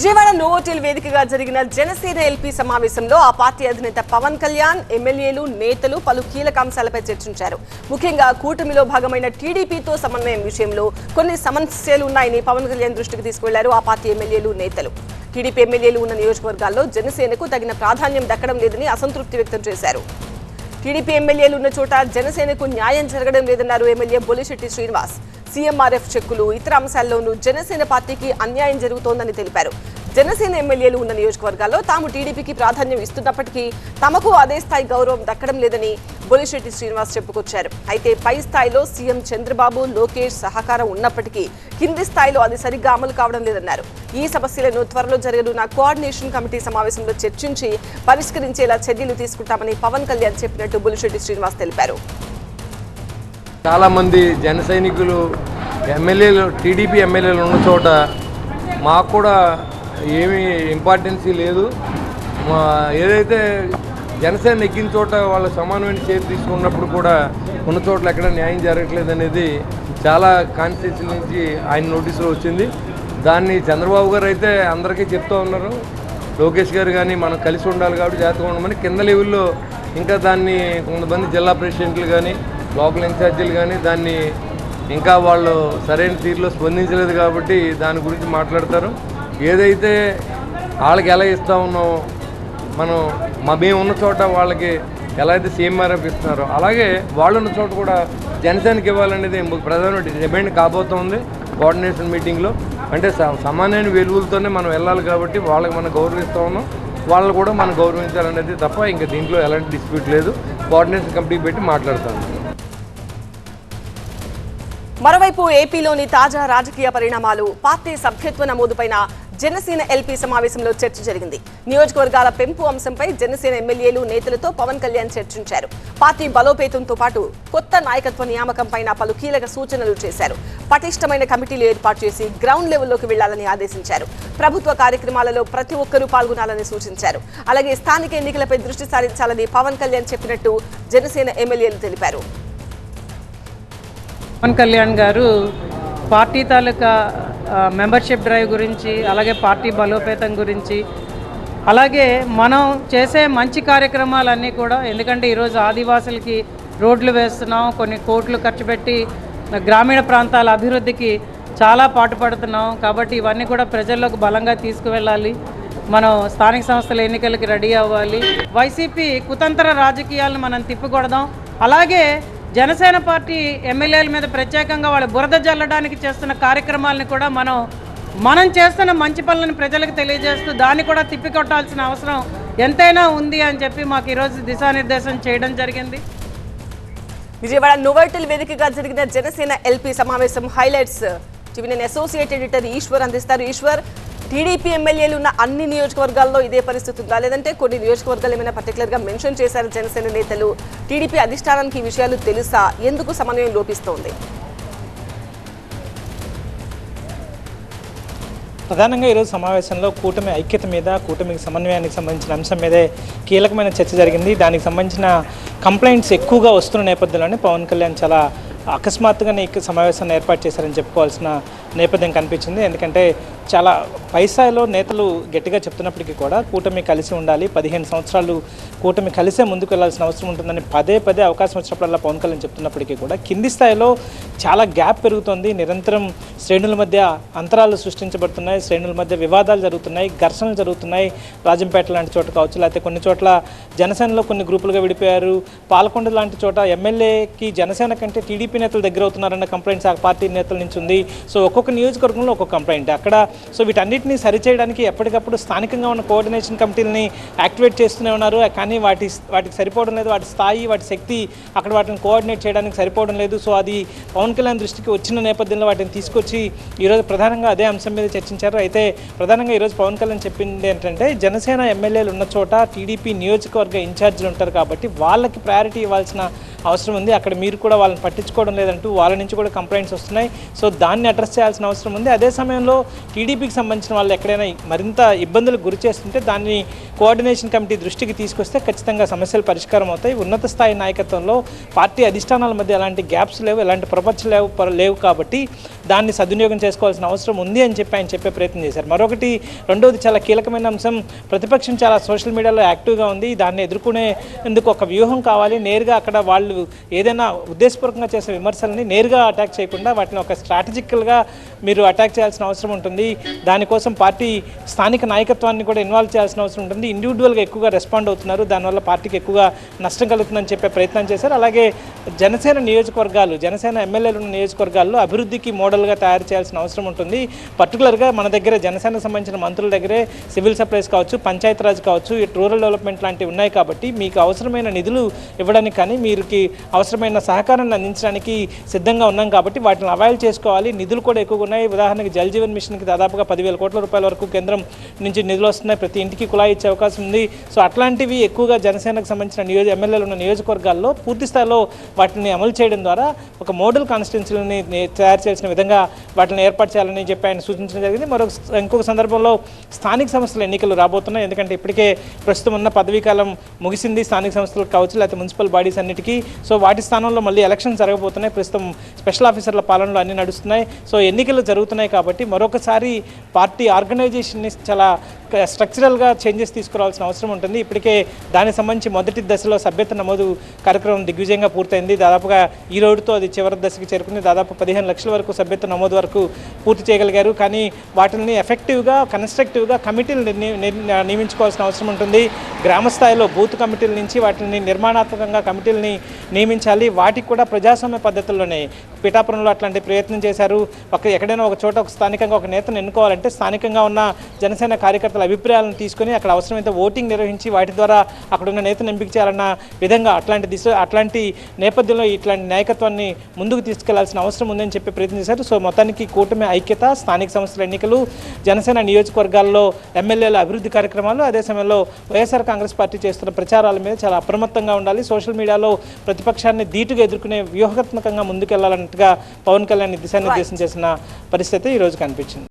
Vijayawada Novotel వేదికగా జరిగిన Janasena LP సమావేశంలో ఆ పార్టీ అధినేత పవన్ కళ్యాణ్ ఎమ్మెల్యేలు నేతలు పలు కీలక అంశాలపై చర్చించారు. ముఖ్యంగా కూటమిలో భాగమైన టీడీపీతో సమన్వయం విషయంలో కొన్ని సమస్యలు ఉన్నాయని పవన్ కళ్యాణ్ దృష్టికి తీసుకువెళ్లారు ఆ పార్టీ ఎమ్మెల్యేలు నేతలు. టీడీపీ ఎమ్మెల్యేలు ఉన్న నియోజకవర్గాల్లో జనసేనకు తగిన ప్రాధాన్యం దక్కడం లేదని అసంతృప్తి వ్యక్తం చేశారు. టీడీపీ ఎమ్మెల్యేలు ఉన్న చోట జనసేనకు న్యాయం జరగడం లేదన్నారు ఎమ్మెల్యే బొలిశెట్టి శ్రీనివాస్. సీఎంఆర్ఎఫ్ చెక్కులు ఇతర అంశాల్లోనూ జనసేన పార్టీకి అన్యాయం జరుగుతోందని తెలిపారు. జనసేన ఎమ్మెల్యేలు ఉన్న నియోజకవర్గాల్లో తాము టీడీపీకి ప్రాధాన్యం ఇస్తున్నప్పటికీ తమకు అదే స్థాయి గౌరవం దక్కడం లేదని బొలిశెట్టి శ్రీనివాస్ చెప్పుకొచ్చారు. అయితే పై స్థాయిలో సీఎం చంద్రబాబు లోకేష్ సహకారం ఉన్నప్పటికీ కింది స్థాయిలో అది సరిగ్గా అమలు కావడం లేదన్నారు. ఈ సమస్యలను త్వరలో జరగనున్న కోఆర్డినేషన్ కమిటీ సమావేశంలో చర్చించి పరిష్కరించేలా చర్యలు తీసుకుంటామని పవన్ కళ్యాణ్ చెప్పినట్టు బొలిశెట్టి శ్రీనివాస్ తెలిపారు. చాలా మంది జన సైనికులు ఎమ్మెల్యేలు టీడీపీ ఎమ్మెల్యేలు ఉన్న చోట మాకు కూడా ఏమీ ఇంపార్టెన్సీ లేదు. ఏదైతే జనసేన ఎక్కిన చోట వాళ్ళ సమానమైన చేతి తీసుకున్నప్పుడు కూడా ఉన్న చోట్ల ఎక్కడ న్యాయం జరగట్లేదు అనేది చాలా కాన్స్టిట్యూన్సీ నుంచి ఆయన నోటీసులో వచ్చింది. దాన్ని చంద్రబాబు గారు అయితే అందరికీ చెప్తూ ఉన్నారు. లోకేష్ గారు కానీ మనం కలిసి ఉండాలి కాబట్టి జాగ్రత్తగా ఉండమని కింద లెవెల్లో ఇంకా దాన్ని కొంతమంది జిల్లా ప్రెసిడెంట్లు కానీ లోకల్ ఇన్ఛార్జీలు కానీ దాన్ని ఇంకా వాళ్ళు సరైన తీరులో స్పందించలేదు కాబట్టి దాని గురించి మాట్లాడతారు. ఏదైతే వాళ్ళకి ఎలా ఇస్తూ ఉన్నామో మనం మేము ఉన్న చోట వాళ్ళకి ఎలా అయితే సీఎంఆర్ఎఫ్ ఇస్తున్నారో అలాగే వాళ్ళు ఉన్న చోట కూడా జనసేనకి ఇవ్వాలనేది ప్రధాన డిమాండ్ కాబోతోంది కోఆర్డినేషన్ మీటింగ్లో. అంటే సమానమైన వెలుగులతోనే మనం వెళ్ళాలి కాబట్టి వాళ్ళకి మనం గౌరవిస్తూ ఉన్నాం, వాళ్ళు కూడా మనం గౌరవించాలనేది తప్ప ఇంకా దీంట్లో ఎలాంటి డిస్ప్యూట్ లేదు. కోఆర్డినేషన్ కమిటీ పెట్టి మాట్లాడతాను. మరోవైపు ఏపీలోని తాజా రాజకీయ పరిణామాలు, పార్టీ సభ్యత్వ నమోదుపైన జనసేన ఎల్పీ సమావేశంలో చర్చ జరిగింది. నియోజకవర్గాల పెంపు అంశంపై జనసేన ఎమ్మెల్యేలు నేతలతో పవన్ కళ్యాణ్ చర్చించారు. పార్టీ బలోపేతంతో పాటు కొత్త నాయకత్వ నియామకంపైన పలు కీలక సూచనలు చేశారు. పటిష్టమైన కమిటీలు ఏర్పాటు చేసి గ్రౌండ్ లెవెల్లోకి వెళ్లాలని ఆదేశించారు. ప్రభుత్వ కార్యక్రమాలలో ప్రతి ఒక్కరూ పాల్గొనాలని సూచించారు. అలాగే స్థానిక ఎన్నికలపై దృష్టి సారించాలని పవన్ కళ్యాణ్ చెప్పినట్టు జనసేన ఎమ్మెల్యేలు తెలిపారు. పవన్ కళ్యాణ్ గారు పార్టీ తాలూకా మెంబర్షిప్ డ్రైవ్ గురించి, అలాగే పార్టీ బలోపేతం గురించి, అలాగే మనం చేసే మంచి కార్యక్రమాలన్నీ కూడా, ఎందుకంటే ఈరోజు ఆదివాసులకి రోడ్లు వేస్తున్నాం, కొన్ని కోట్లు ఖర్చు పెట్టి గ్రామీణ ప్రాంతాల అభివృద్ధికి చాలా పాటుపడుతున్నాం. కాబట్టి ఇవన్నీ కూడా ప్రజల్లోకి బలంగా తీసుకువెళ్ళాలి. మనం స్థానిక సంస్థల ఎన్నికలకి రెడీ అవ్వాలి. వైసీపీ కుతంత్ర రాజకీయాలను మనం తిప్పికొడదాం. అలాగే జనసేన పార్టీ ఎమ్మెల్యేల మీద ప్రత్యేకంగా వాళ్ళ బురద జల్లడానికి చేస్తున్న కార్యక్రమాలను కూడా మనం చేస్తున్న మంచి పనులను ప్రజలకు తెలియజేస్తూ దాన్ని కూడా తిప్పికొట్టాల్సిన అవసరం ఎంతైనా ఉంది అని చెప్పి మాకు ఈరోజు దిశానిర్దేశం చేయడం జరిగింది. విజయవాడ నోవోటెల్ వేదికగా జరిగిన జనసేన ఎల్పీ సమావేశం highlights TV9 associate editor Eshwar అందిస్తారు. ఈశ్వర్, టీడీపీ ఎమ్మెల్యేలు ఉన్న అన్ని నియోజకవర్గాల్లో ఇదే పరిస్థితి ఉందా, లేదంటే కొన్ని నియోజకవర్గాలు ఏమైనా పర్టికులర్గా మెన్షన్ చేశారు జనసేన నేతలు? టీడీపీ అధిష్టానానికి ఈ విషయాలు తెలుసా? ఎందుకు సమన్వయం లోపిస్తోంది? ప్రధానంగా ఈరోజు సమావేశంలో కూటమి ఐక్యత మీద, కూటమికి సమన్వయానికి సంబంధించిన అంశం మీదే కీలకమైన చర్చ జరిగింది. దానికి సంబంధించిన కంప్లైంట్స్ ఎక్కువగా వస్తున్న నేపథ్యంలోనే పవన్ కళ్యాణ్ చాలా అకస్మాత్తుగానే ఈ సమావేశాన్ని ఏర్పాటు చేశారని చెప్పుకోవాల్సిన నేపథ్యం కనిపించింది. ఎందుకంటే చాలా పై స్థాయిలో నేతలు గట్టిగా చెప్తున్నప్పటికీ కూడా కూటమి కలిసి ఉండాలి, 15 సంవత్సరాలు కూటమి కలిసే ముందుకు వెళ్లాల్సిన అవసరం ఉంటుందని పదే అవకాశం వచ్చినప్పుడల్లా పవన్ కళ్యాణ్ చెప్తున్నప్పటికీ కూడా కింది స్థాయిలో చాలా గ్యాప్ పెరుగుతోంది. నిరంతరం శ్రేణుల మధ్య అంతరాలు సృష్టించబడుతున్నాయి, శ్రేణుల మధ్య వివాదాలు జరుగుతున్నాయి, ఘర్షణలు జరుగుతున్నాయి. రాజంపేట లాంటి చోట కావచ్చు, లేకపోతే కొన్ని చోట్ల జనసేనలో కొన్ని గ్రూపులుగా విడిపోయారు. పాలకొండ లాంటి చోట ఎమ్మెల్యేకి జనసేన కంటే టీడీపీ నేతలు దగ్గర అవుతున్నారన్న కంప్లైంట్స్ ఆ పార్టీ నేతల నుంచి ఉంది. సో ఒక్కొక్క నియోజకవర్గంలో ఒక్కొక్క కంప్లైంట్ అక్కడ. సో వీటన్నిటిని సరిచేయడానికి ఎప్పటికప్పుడు స్థానికంగా ఉన్న కోఆర్డినేషన్ కమిటీలని యాక్టివేట్ చేస్తూనే ఉన్నారు. కానీ వాటికి సరిపోవడం లేదు, వాటి స్థాయి, వాటి శక్తి అక్కడ వాటిని కోఆర్డినేట్ చేయడానికి సరిపోవడం లేదు. సో అది పవన్ కళ్యాణ్ దృష్టికి వచ్చిన నేపథ్యంలో వాటిని తీసుకొచ్చి ఈరోజు ప్రధానంగా అదే అంశం మీద చర్చించారు. అయితే ప్రధానంగా ఈరోజు పవన్ కళ్యాణ్ చెప్పింది ఏంటంటే జనసేన ఎమ్మెల్యేలు ఉన్న చోట టీడీపీ నియోజకవర్గ ఇన్ఛార్జీలు ఉంటారు కాబట్టి వాళ్ళకి ప్రయారిటీ ఇవ్వాల్సిన అవసరం ఉంది. అక్కడ మీరు కూడా వాళ్ళని పట్టించుకోవడం లేదంటూ వాళ్ళ నుంచి కూడా కంప్లైంట్స్ వస్తున్నాయి. సో దాన్ని అడ్రస్ చేయాల్సిన అవసరం ఉంది. అదే సమయంలో టీడీపీకి సంబంధించిన వాళ్ళు ఎక్కడైనా మరింత ఇబ్బందులకు గురి చేస్తుంటే దాన్ని కోఆర్డినేషన్ కమిటీ దృష్టికి తీసుకొస్తే ఖచ్చితంగా సమస్యలు పరిష్కారం అవుతాయి. ఉన్నత స్థాయి నాయకత్వంలో పార్టీ అధిష్టానాల మధ్య ఎలాంటి గ్యాప్స్ లేవు, ఎలాంటి ప్రపంచం లేవు కాబట్టి దాన్ని సద్వినియోగం చేసుకోవాల్సిన అవసరం ఉంది అని చెప్పి ఆయన చెప్పే ప్రయత్నం చేశారు. మరొకటి రెండోది చాలా కీలకమైన అంశం, ప్రతిపక్షం చాలా సోషల్ మీడియాలో యాక్టివ్గా ఉంది. దాన్ని ఎదుర్కొనేందుకు ఒక వ్యూహం కావాలి. నేరుగా అక్కడ వాళ్ళు ఏదైనా ఉద్దేశపూర్వకంగా చేసే విమర్శల్ని నేరుగా అటాక్ చేయకుండా వాటిని ఒక స్ట్రాటజికల్గా మీరు అటాక్ చేయాల్సిన అవసరం ఉంటుంది. దానికోసం పార్టీ స్థానిక నాయకత్వాన్ని కూడా ఇన్వాల్వ్ చేయాల్సిన అవసరం ఉంటుంది. ఇండివిజువల్గా ఎక్కువగా రెస్పాండ్ అవుతున్నారు, దానివల్ల పార్టీకి ఎక్కువగా నష్టం కలుగుతుందని చెప్పే ప్రయత్నం చేశారు. అలాగే జనసేన నియోజకవర్గాలు, జనసేన ఎమ్మెల్యేలు ఉన్న నియోజకవర్గాల్లో అభివృద్ధికి మోడల్గా తయారు చేయాల్సిన అవసరం ఉంటుంది. పర్టికులర్గా మన దగ్గర జనసేనకు సంబంధించిన మంత్రుల దగ్గరే సివిల్ సప్లైస్ కావచ్చు, పంచాయతీరాజ్ కావచ్చు, రూరల్ డెవలప్మెంట్ లాంటివి ఉన్నాయి. కాబట్టి మీకు అవసరమైన నిధులు ఇవ్వడానికి కానీ మీరుకి అవసరమైన సహకారాన్ని అందించడానికి సిద్ధంగా ఉన్నాం. కాబట్టి వాటిని అవైల్ చేసుకోవాలి. నిధులు కూడా ఎక్కువగా ఉన్నాయి. ఉదాహరణకి జల్ జీవన్ మిషన్కి దాదాపుగా 10,000 కోట్ల రూపాయల వరకు కేంద్రం నుంచి నిధులు వస్తున్నాయి. ప్రతి ఇంటికి కుళాయి ఇచ్చే అవకాశం ఉంది. సో అట్లాంటివి ఎక్కువగా జనసేనకు సంబంధించిన ఎమ్మెల్యేలు ఉన్న నియోజకవర్గాల్లో పూర్తి స్థాయిలో వాటిని అమలు చేయడం ద్వారా ఒక మోడల్ కాన్స్టిట్యున్సీలని తయారు చేసిన విధంగా వాటిని ఏర్పాటు చేయాలని చెప్పి ఆయన సూచించడం జరిగింది. ఇంకొక సందర్భంలో స్థానిక సంస్థల ఎన్నికలు రాబోతున్నాయి. ఎందుకంటే ఇప్పటికే ప్రస్తుతం ఉన్న పదవీ కాలం ముగిసింది స్థానిక సంస్థలకు కావచ్చు, లేకపోతే మున్సిపల్ బాడీస్ అన్నిటికీ. సో వాటి స్థానంలో మళ్ళీ ఎలక్షన్ జరగబోతున్నాయి. ప్రస్తుతం స్పెషల్ ఆఫీసర్ల పాలనలో అన్నీ నడుస్తున్నాయి. సో ఎన్నికలు జరుగుతున్నాయి కాబట్టి మరొకసారి పార్టీ ఆర్గనైజేషన్ని చాలా స్ట్రక్చరల్గా చేంజెస్ తీసుకురావాల్సిన అవసరం ఉంటుంది. ఇప్పటికే దానికి సంబంధించి మొదటి దశలో సభ్యత నమోదు కార్యక్రమం దిగ్విజయంగా పూర్తయింది. దాదాపుగా ఈ రోజుతో అది చివరి దశకి చేరుకుని దాదాపు 15 లక్షల వరకు సభ్యత నమోదు వరకు పూర్తి చేయగలిగారు. కానీ వాటిని ఎఫెక్టివ్గా, కన్స్ట్రక్టివ్గా కమిటీలు నియమించుకోవాల్సిన అవసరం ఉంటుంది. గ్రామ స్థాయిలో బూత్ కమిటీల నుంచి వాటిని నిర్మాణాత్మకంగా కమిటీలని నియమించాలి. వాటికి కూడా ప్రజాస్వామ్య పద్ధతుల్లోనే పిఠాపురంలో అట్లాంటి ప్రయత్నం చేశారు. ఎక్కడైనా ఒక చోట స్థానికంగా ఒక నేతను ఎన్నుకోవాలంటే స్థానికంగా ఉన్న జనసేన కార్యకర్తల అభిప్రాయాలను తీసుకొని అక్కడ అవసరమైతే ఓటింగ్ నిర్వహించి వాటి ద్వారా అక్కడ ఉన్న నేతను ఎంపిక చేయాలన్న విధంగా అట్లాంటి నేపథ్యంలో ఇట్లాంటి నాయకత్వాన్ని ముందుకు తీసుకెళ్లాల్సిన అవసరం ఉందని చెప్పి ప్రయత్నం చేశారు. సో మొత్తానికి కూటమి ఐక్యత, స్థానిక సంస్థల ఎన్నికలు, జనసేన నియోజకవర్గాల్లో ఎమ్మెల్యేల అభివృద్ధి కార్యక్రమాలు, అదే సమయంలో వైఎస్ఆర్ కాంగ్రెస్ పార్టీ చేస్తున్న ప్రచారాల మీద చాలా అప్రమత్తంగా ఉండాలి. సోషల్ మీడియాలో ప్రతిపక్షాన్ని ధీటుగా ఎదుర్కొనే వ్యూహాత్మకంగా ముందుకెళ్లాలన్నట్టుగా పవన్ కళ్యాణ్ దిశానిర్దేశం చేసిన పరిస్థితి ఈరోజు కనిపించింది.